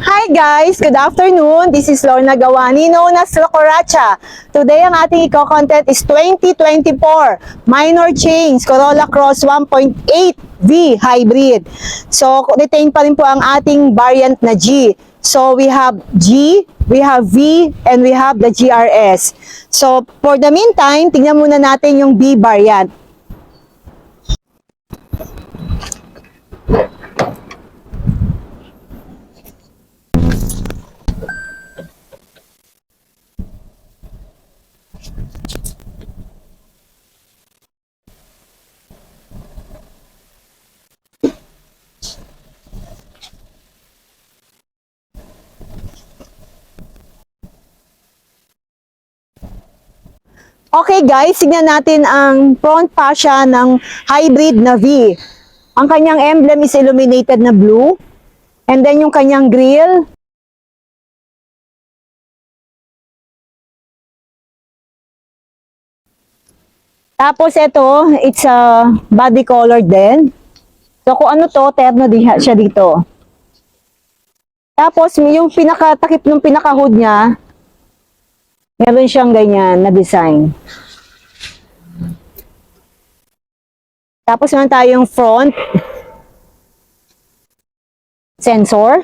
Hi guys! Good afternoon! This is Lorna Gawani, known as Locoracha. Today ang ating i-content is 2024 Minor Change Corolla Cross 1.8V Hybrid. So, retain pa rin po ang ating variant na G. So, we have G, we have V, and we have the GRS. So, for the meantime, tingnan muna natin yung B variant. Okay guys, tignan natin ang front fascia ng hybrid na V. Ang kanyang emblem is illuminated na blue. And then yung kanyang grille. Tapos ito, it's a body color din. So kung ano to, terno din siya dito. Tapos yung pinakatakip ng pinaka-hood niya, meron siyang ganyan na design. Tapos meron tayong front sensor.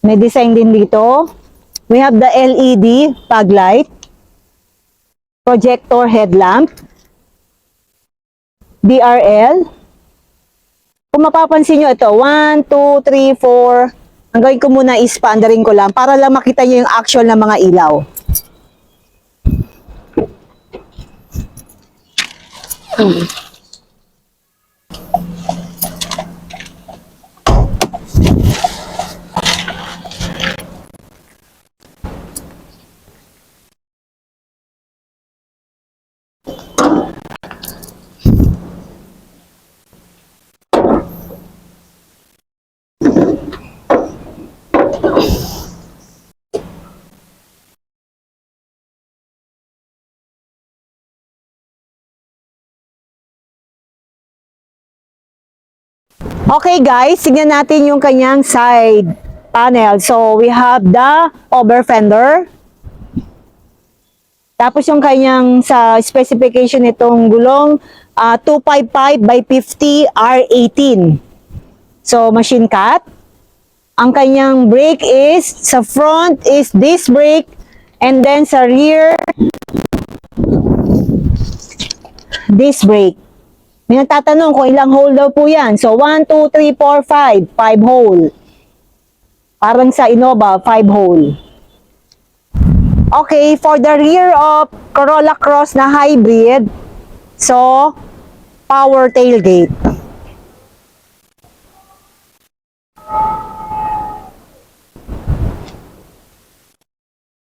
May design din dito. We have the LED fog light, projector headlamp, DRL. Kung mapapansin nyo ito, 1, 2, 3, 4. Ang gawin ko muna is paandarin ko lang para lang makita nyo yung actual na mga ilaw. Okay guys, tignan natin yung kanyang side panel. So we have the over fender. Tapos yung kanyang sa specification nitong gulong 255 by 50 R18. So machine cut. Ang kanyang brake is sa front is disc brake and then sa rear disc brake. May nagtatanong kung ilang hole daw po yan. So, 1, 2, 3, 4, 5. 5 hole. Parang sa Innova, 5 hole. Okay, for the rear of Corolla Cross na hybrid, so, power tailgate.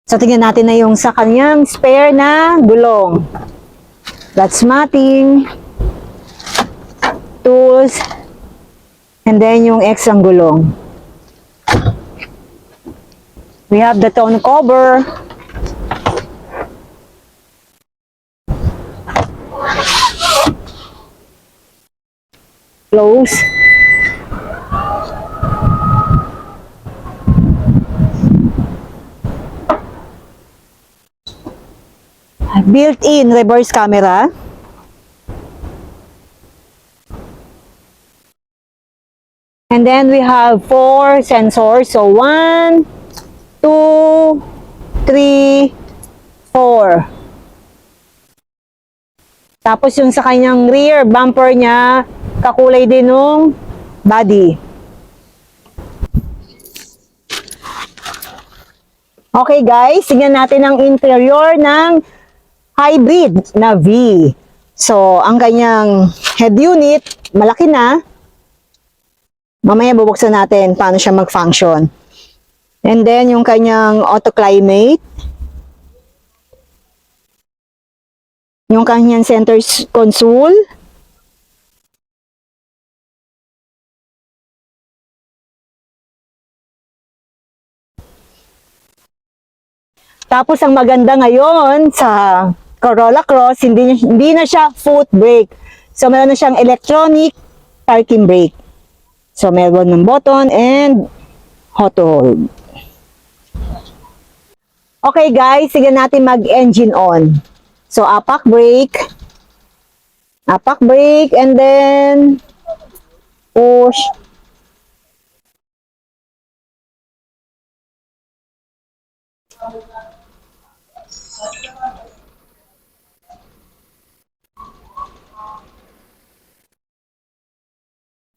So, tingnan natin na yung sa kanyang spare na gulong. That's matting. Tools, and then yung X ang gulong. We have the tongue cover. Close. Built-in reverse camera. And then we have 4 sensors. So 1, 2, 3, 4. Tapos yung sa kanyang rear bumper niya, kakulay din ng body. Okay guys, tingnan natin ang interior ng hybrid na V. So ang kanyang head unit, malaki na. Mamaya bubuksan natin paano siya mag-function. And then, yung kanyang auto-climate. Yung kanyang center console. Tapos, ang maganda ngayon sa Corolla Cross, hindi na siya foot brake. So, meron na siyang electronic parking brake. So, meron ng button and hot hold. Okay guys, sige natin mag-engine on. So, apak brake, and then push.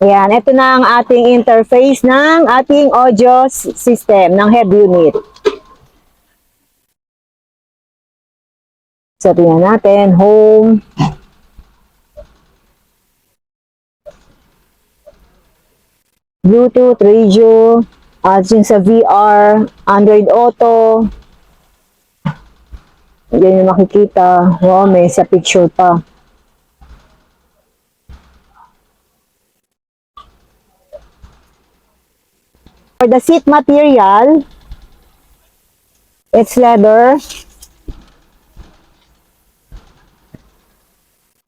Ayan, ito na ang ating interface ng ating audio system ng head unit. So, tingnan natin, home. Bluetooth, radio, at yung sa VR, Android Auto. Yan yung makikita. Wow, may sa picture pa. For the seat material, it's leather.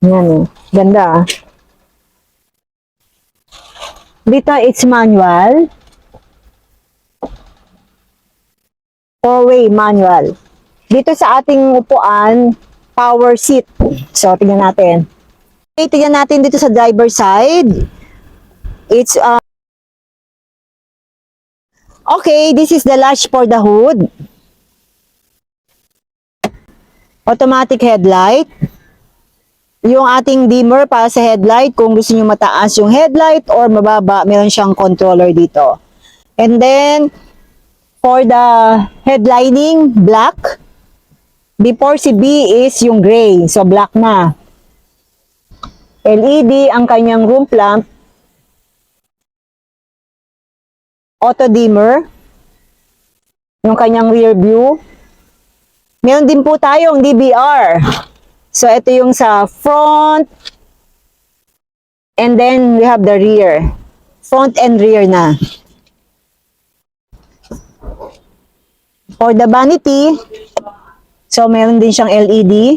Yan, ganda. Dito, it's manual. Four-way manual. Dito sa ating upuan, power seat. So, tingnan natin. Okay, tingnan natin dito sa driver side. It's, okay, this is the latch for the hood. Automatic headlight. Yung ating dimmer para sa headlight, kung gusto nyo mataas yung headlight or mababa, meron siyang controller dito. And then, for the headlining, black. Before si B is yung gray, so black na. LED ang kanyang room lamp. Auto dimmer. Yung kanyang rear view. Meron din po tayong DVR. So, ito yung sa front. And then, we have the rear. Front and rear na. For the vanity, so, meron din siyang LED.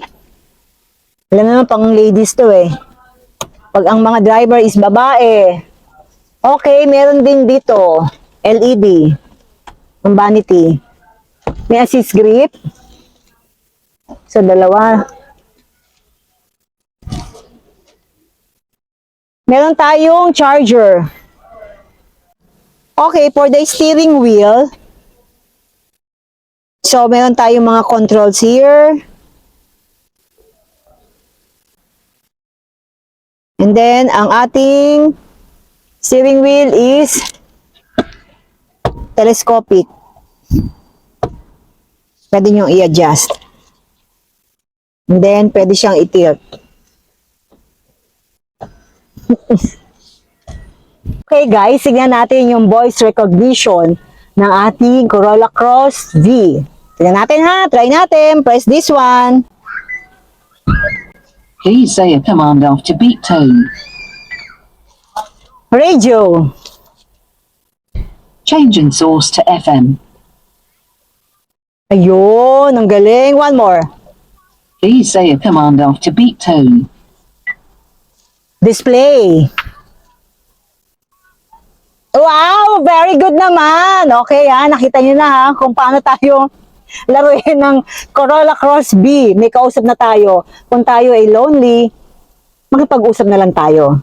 Alam naman, pang ladies to eh. Pag ang mga driver is babae. Okay, meron din dito. LED. Ang vanity. May assist grip. So, dalawa. Meron tayong charger. Okay, for the steering wheel. So, meron tayong mga controls here. And then, ang ating steering wheel is telescopic. Pwede nyo i-adjust. And then, pwede siyang i-tilt. Okay guys, tignan natin yung voice recognition ng ating Corolla Cross V. Tignan natin ha, try natin. Press this one. Please say a command after beep tone. Radio. Change in source to FM. Ayun, ang galing. One more. Please say a command after beep tone. Display. Wow, very good naman. Okay ha, nakita nyo na ha kung paano tayo laruin ng Corolla Cross B. May kausap na tayo. Kung tayo ay lonely, makipag-usap na lang tayo.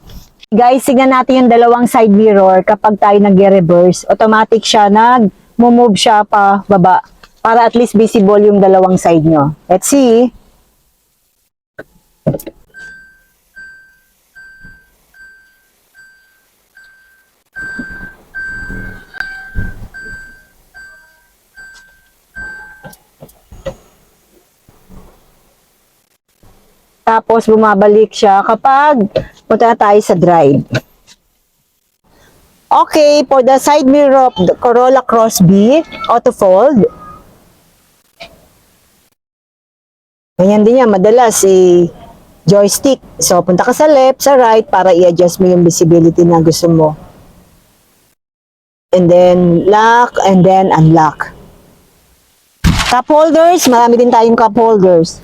Guys, tignan natin yung dalawang side mirror. Kapag tayo nag-reverse, automatic siya, nag-move siya pa baba. Para at least visible yung dalawang side nyo. Let's see. Tapos bumabalik siya kapag punta na tayo sa drive. Okay, for the side mirror of the Corolla Cross B, auto fold. Ganyan din yan, madalas joystick. So, punta ka sa left, sa right, para i-adjust mo yung visibility na gusto mo. And then, lock, and then unlock. Cup holders, marami din tayong cup holders.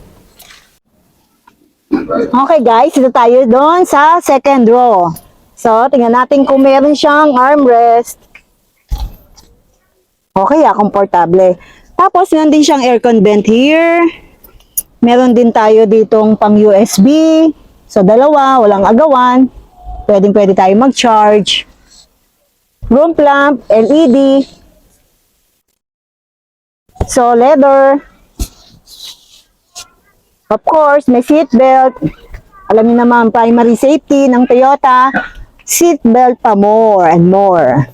Okay guys, ito tayo doon sa second row. So, tingnan natin kung meron siyang armrest. Okay, komportable. Tapos, meron din siyang aircon vent here. Meron din tayo ditong pang USB. So, dalawa, walang agawan. Pwede tayo mag-charge. Room lamp, LED. So, leather. Of course, may seat belt. Alam niyo naman, primary safety ng Toyota. Seat belt pa more and more.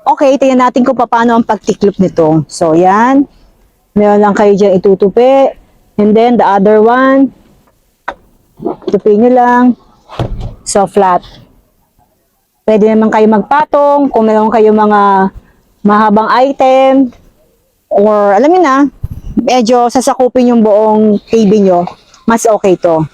Okay, tingnan natin kung paano ang pagtiklop nito. So, yan. Meron lang kayo dyan itutupi. And then, the other one, tupi nyo lang. So, flat. Pwede naman kayo magpatong kung meron kayo mga mahabang item. Or, alam niyo na, medyo sasakupin yung buong TV nyo. Mas okay to.